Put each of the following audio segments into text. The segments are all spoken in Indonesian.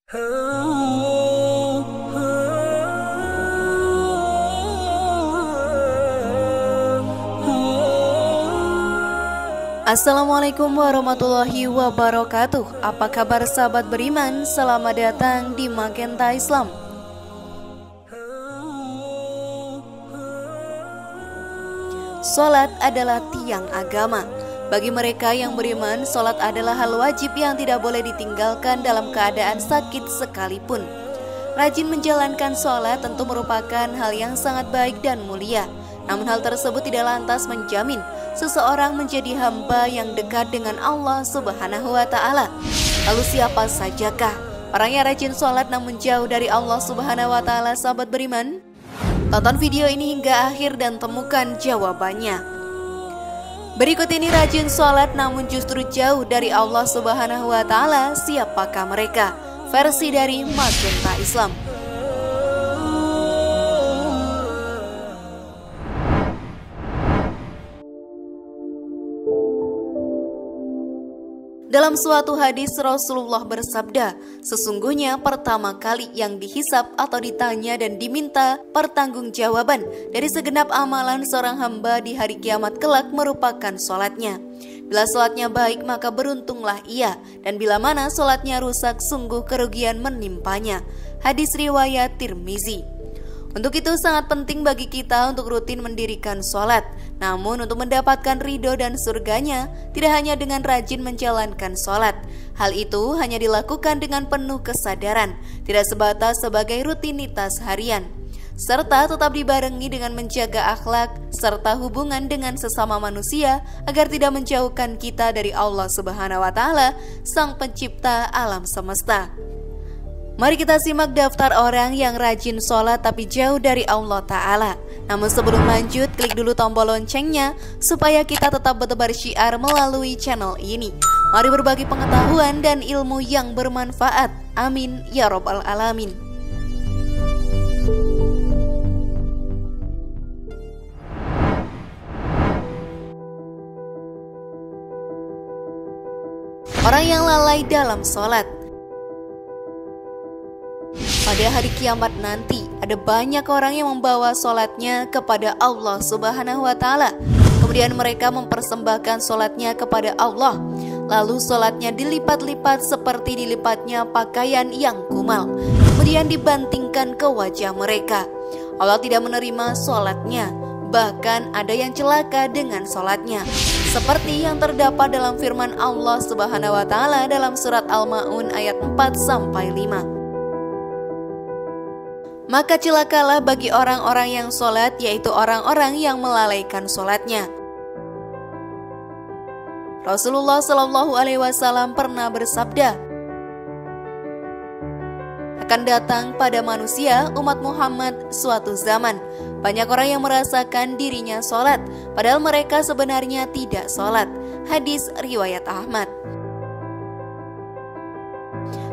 Assalamualaikum warahmatullahi wabarakatuh. Apa kabar sahabat beriman? Selamat datang di Magenta Islam. Salat adalah tiang agama. Bagi mereka yang beriman, salat adalah hal wajib yang tidak boleh ditinggalkan dalam keadaan sakit sekalipun. Rajin menjalankan salat tentu merupakan hal yang sangat baik dan mulia. Namun hal tersebut tidak lantas menjamin seseorang menjadi hamba yang dekat dengan Allah Subhanahu wa Ta'ala. Lalu siapa sajakah orang yang rajin salat namun jauh dari Allah Subhanahu wa Ta'ala, sahabat beriman? Tonton video ini hingga akhir dan temukan jawabannya. Berikut ini rajin salat namun justru jauh dari Allah Subhanahu wa Ta'ala. Siapakah mereka? Versi dari Magenta Islam. Dalam suatu hadis Rasulullah bersabda, sesungguhnya pertama kali yang dihisap atau ditanya dan diminta pertanggungjawaban dari segenap amalan seorang hamba di hari kiamat kelak merupakan sholatnya. Bila sholatnya baik maka beruntunglah ia, dan bila mana sholatnya rusak sungguh kerugian menimpanya. Hadis riwayat Tirmizi. Untuk itu sangat penting bagi kita untuk rutin mendirikan sholat. Namun untuk mendapatkan ridho dan surganya tidak hanya dengan rajin menjalankan sholat. Hal itu hanya dilakukan dengan penuh kesadaran, tidak sebatas sebagai rutinitas harian, serta tetap dibarengi dengan menjaga akhlak serta hubungan dengan sesama manusia agar tidak menjauhkan kita dari Allah Subhanahu wa Ta'ala, Sang Pencipta alam semesta. Mari kita simak daftar orang yang rajin sholat tapi jauh dari Allah Ta'ala. Namun sebelum lanjut, klik dulu tombol loncengnya supaya kita tetap bertebar syiar melalui channel ini. Mari berbagi pengetahuan dan ilmu yang bermanfaat. Amin ya robbal alamin. Orang yang lalai dalam sholat. Pada hari kiamat nanti, ada banyak orang yang membawa sholatnya kepada Allah Subhanahu wa Ta'ala. Kemudian mereka mempersembahkan sholatnya kepada Allah. Lalu sholatnya dilipat-lipat seperti dilipatnya pakaian yang kumal, kemudian dibantingkan ke wajah mereka. Allah tidak menerima sholatnya. Bahkan ada yang celaka dengan sholatnya, seperti yang terdapat dalam firman Allah Subhanahu wa Ta'ala dalam surat Al-Ma'un ayat 4-5. Maka celakalah bagi orang-orang yang sholat, yaitu orang-orang yang melalaikan sholatnya. Rasulullah Shallallahu Alaihi Wasallam pernah bersabda, akan datang pada manusia umat Muhammad suatu zaman, banyak orang yang merasakan dirinya sholat, padahal mereka sebenarnya tidak sholat. Hadis riwayat Ahmad.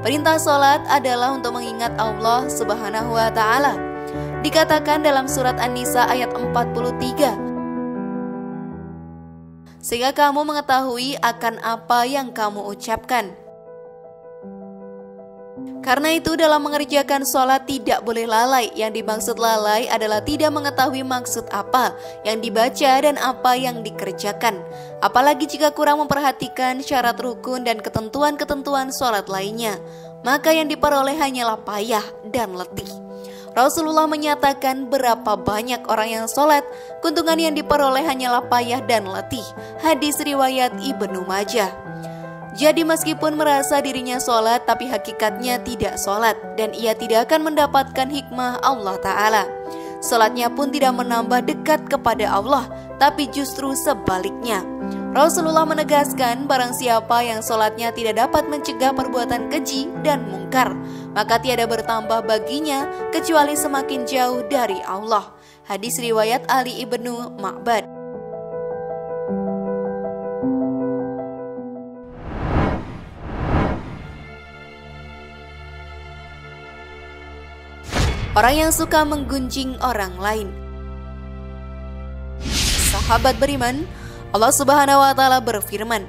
Perintah sholat adalah untuk mengingat Allah Subhanahu wa Ta'ala. Dikatakan dalam surat An-Nisa ayat 43, sehingga kamu mengetahui akan apa yang kamu ucapkan. Karena itu dalam mengerjakan sholat tidak boleh lalai. Yang dimaksud lalai adalah tidak mengetahui maksud apa yang dibaca dan apa yang dikerjakan. Apalagi jika kurang memperhatikan syarat rukun dan ketentuan-ketentuan sholat lainnya, maka yang diperoleh hanyalah payah dan letih. Rasulullah menyatakan berapa banyak orang yang sholat, keuntungan yang diperoleh hanyalah payah dan letih. Hadis riwayat Ibnu Majah. Jadi meskipun merasa dirinya sholat tapi hakikatnya tidak sholat, dan ia tidak akan mendapatkan hikmah Allah Ta'ala. Sholatnya pun tidak menambah dekat kepada Allah, tapi justru sebaliknya. Rasulullah menegaskan barang siapa yang sholatnya tidak dapat mencegah perbuatan keji dan mungkar, maka tiada bertambah baginya kecuali semakin jauh dari Allah. Hadis riwayat Ali ibnu Ma'bad. Orang yang suka menggunjing orang lain. Sahabat beriman, Allah Subhanahu wa Ta'ala berfirman,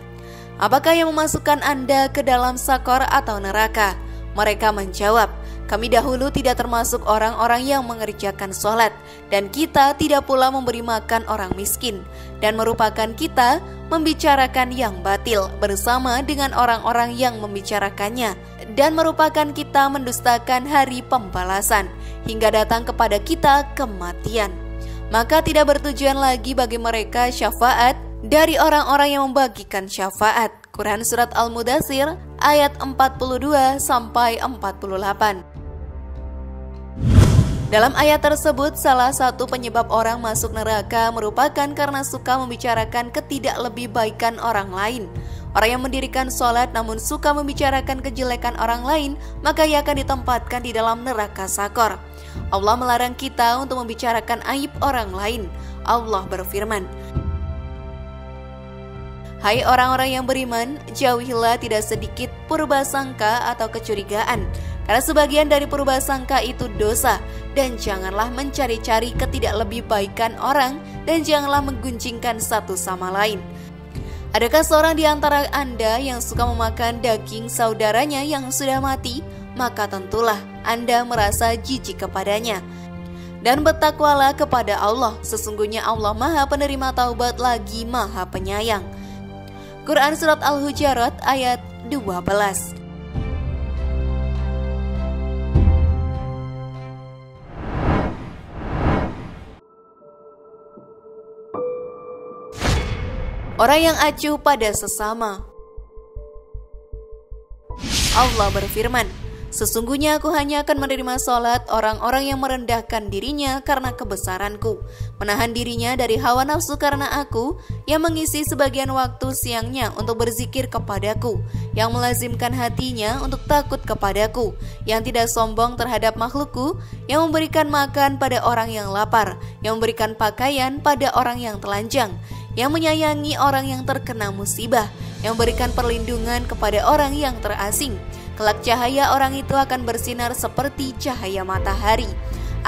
apakah yang memasukkan Anda ke dalam sakor atau neraka? Mereka menjawab, kami dahulu tidak termasuk orang-orang yang mengerjakan sholat, dan kita tidak pula memberi makan orang miskin, dan merupakan kita membicarakan yang batil bersama dengan orang-orang yang membicarakannya, dan merupakan kita mendustakan hari pembalasan, hingga datang kepada kita kematian. Maka tidak bertujuan lagi bagi mereka syafaat dari orang-orang yang membagikan syafaat. Quran Surat Al-Mudaththir ayat 42-48. Dalam ayat tersebut, salah satu penyebab orang masuk neraka merupakan karena suka membicarakan ketidaklebihbaikan orang lain. Orang yang mendirikan sholat namun suka membicarakan kejelekan orang lain, maka ia akan ditempatkan di dalam neraka sakor. Allah melarang kita untuk membicarakan aib orang lain. Allah berfirman, hai orang-orang yang beriman, jauhilah tidak sedikit purbasangka atau kecurigaan, karena sebagian dari purbasangka itu dosa, dan janganlah mencari-cari ketidaklebihbaikan orang, dan janganlah menggunjingkan satu sama lain. Adakah seorang di antara Anda yang suka memakan daging saudaranya yang sudah mati? Maka tentulah Anda merasa jijik kepadanya. Dan bertakwalah kepada Allah, sesungguhnya Allah Maha Penerima Taubat lagi Maha Penyayang. Quran Surat Al-Hujurat ayat 12. Orang yang acuh pada sesama. Allah berfirman, sesungguhnya aku hanya akan menerima sholat orang-orang yang merendahkan dirinya karena kebesaranku, menahan dirinya dari hawa nafsu karena aku, yang mengisi sebagian waktu siangnya untuk berzikir kepadaku, yang melazimkan hatinya untuk takut kepadaku, yang tidak sombong terhadap makhlukku, yang memberikan makan pada orang yang lapar, yang memberikan pakaian pada orang yang telanjang, yang menyayangi orang yang terkena musibah, yang memberikan perlindungan kepada orang yang terasing. Kelak cahaya orang itu akan bersinar seperti cahaya matahari.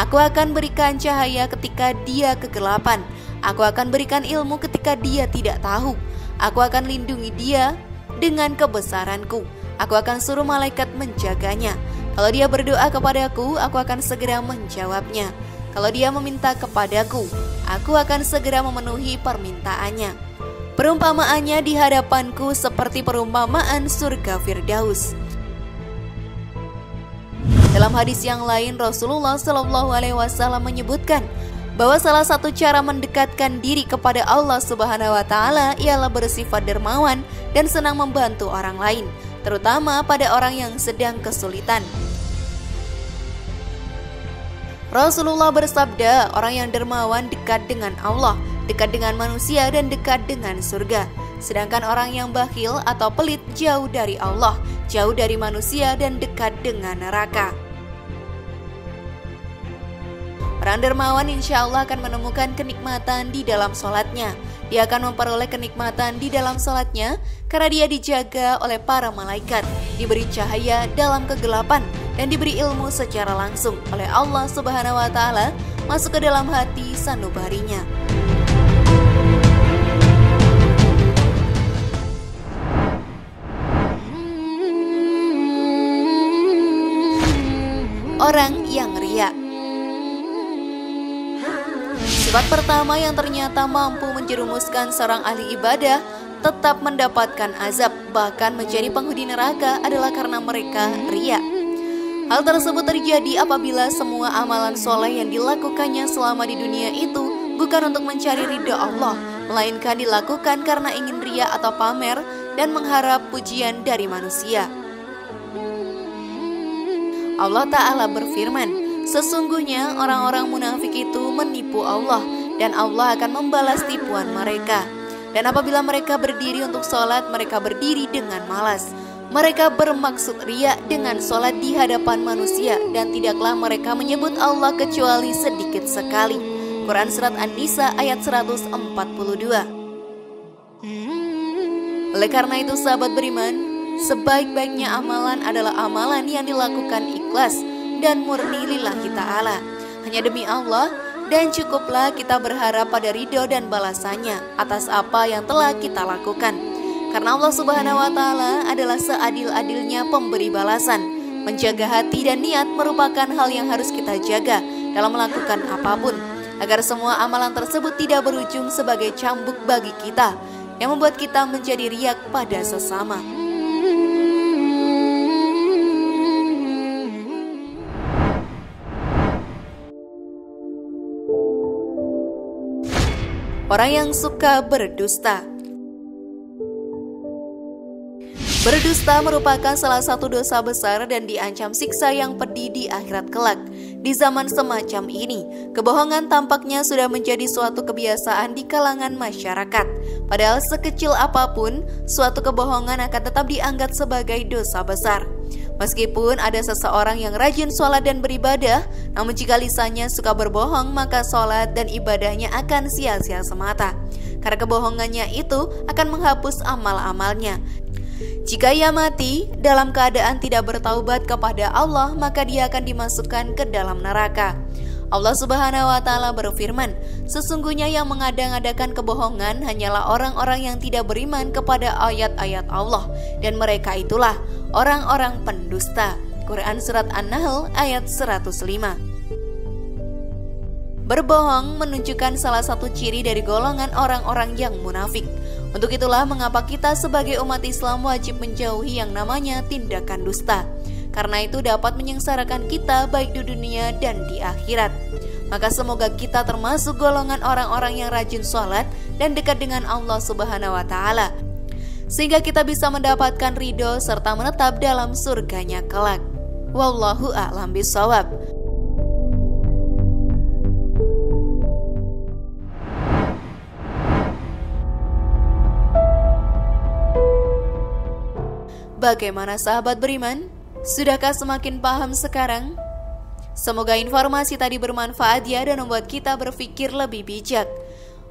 Aku akan berikan cahaya ketika dia kegelapan. Aku akan berikan ilmu ketika dia tidak tahu. Aku akan lindungi dia dengan kebesaranku. Aku akan suruh malaikat menjaganya. Kalau dia berdoa kepadaku, aku akan segera menjawabnya. Kalau dia meminta kepadaku, aku akan segera memenuhi permintaannya. Perumpamaannya di hadapanku seperti perumpamaan surga Firdaus. Dalam hadis yang lain, Rasulullah SAW menyebutkan bahwa salah satu cara mendekatkan diri kepada Allah Subhanahu wa Ta'ala ialah bersifat dermawan dan senang membantu orang lain, terutama pada orang yang sedang kesulitan. Rasulullah bersabda, orang yang dermawan dekat dengan Allah, dekat dengan manusia, dan dekat dengan surga. Sedangkan orang yang bakhil atau pelit jauh dari Allah, jauh dari manusia, dan dekat dengan neraka. Orang dermawan insya Allah akan menemukan kenikmatan di dalam sholatnya. Dia akan memperoleh kenikmatan di dalam sholatnya karena dia dijaga oleh para malaikat, diberi cahaya dalam kegelapan, dan diberi ilmu secara langsung oleh Allah Subhanahu wa Ta'ala masuk ke dalam hati sanubarinya. Orang yang riya. Sifat pertama yang ternyata mampu menjerumuskan seorang ahli ibadah tetap mendapatkan azab, bahkan menjadi penghuni neraka, adalah karena mereka riya. Hal tersebut terjadi apabila semua amalan soleh yang dilakukannya selama di dunia itu bukan untuk mencari ridha Allah, melainkan dilakukan karena ingin riya atau pamer dan mengharap pujian dari manusia. Allah Ta'ala berfirman, sesungguhnya orang-orang munafik itu menipu Allah, dan Allah akan membalas tipuan mereka. Dan apabila mereka berdiri untuk sholat, mereka berdiri dengan malas. Mereka bermaksud riya dengan sholat di hadapan manusia, dan tidaklah mereka menyebut Allah kecuali sedikit sekali. Quran Surat An-Nisa ayat 142. Oleh karena itu sahabat beriman, sebaik-baiknya amalan adalah amalan yang dilakukan ikhlas dan murni lillahi ta'ala, hanya demi Allah, dan cukuplah kita berharap pada ridho dan balasannya atas apa yang telah kita lakukan. Karena Allah Subhanahu wa Ta'ala adalah seadil-adilnya pemberi balasan, Menjaga hati dan niat merupakan hal yang harus kita jaga dalam melakukan apapun, agar semua amalan tersebut tidak berujung sebagai cambuk bagi kita, yang membuat kita menjadi riak pada sesama. Orang yang suka berdusta. Berdusta merupakan salah satu dosa besar dan diancam siksa yang pedih di akhirat kelak. Di zaman semacam ini, kebohongan tampaknya sudah menjadi suatu kebiasaan di kalangan masyarakat. Padahal sekecil apapun, suatu kebohongan akan tetap dianggap sebagai dosa besar. Meskipun ada seseorang yang rajin sholat dan beribadah, namun jika lisannya suka berbohong, maka sholat dan ibadahnya akan sia-sia semata. Karena kebohongannya itu akan menghapus amal-amalnya. Jika ia mati dalam keadaan tidak bertaubat kepada Allah, maka dia akan dimasukkan ke dalam neraka. Allah Subhanahu wa Ta'ala berfirman, sesungguhnya yang mengadang-adakan kebohongan hanyalah orang-orang yang tidak beriman kepada ayat-ayat Allah, dan mereka itulah orang-orang pendusta. Quran Surat An-Nahl ayat 105. Berbohong menunjukkan salah satu ciri dari golongan orang-orang yang munafik. Untuk itulah mengapa kita sebagai umat Islam wajib menjauhi yang namanya tindakan dusta. Karena itu dapat menyengsarakan kita baik di dunia dan di akhirat. Maka semoga kita termasuk golongan orang-orang yang rajin sholat dan dekat dengan Allah Subhanahu wa Ta'ala, sehingga kita bisa mendapatkan ridho serta menetap dalam surganya kelak. Wallahu a'lam bishawab. Bagaimana sahabat beriman? Sudahkah semakin paham sekarang? Semoga informasi tadi bermanfaat ya dan membuat kita berpikir lebih bijak.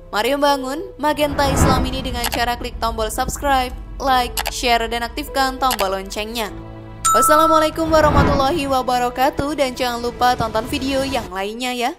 Mari membangun Magenta Islam ini dengan cara klik tombol subscribe, like, share, dan aktifkan tombol loncengnya. Wassalamualaikum warahmatullahi wabarakatuh, dan jangan lupa tonton video yang lainnya ya.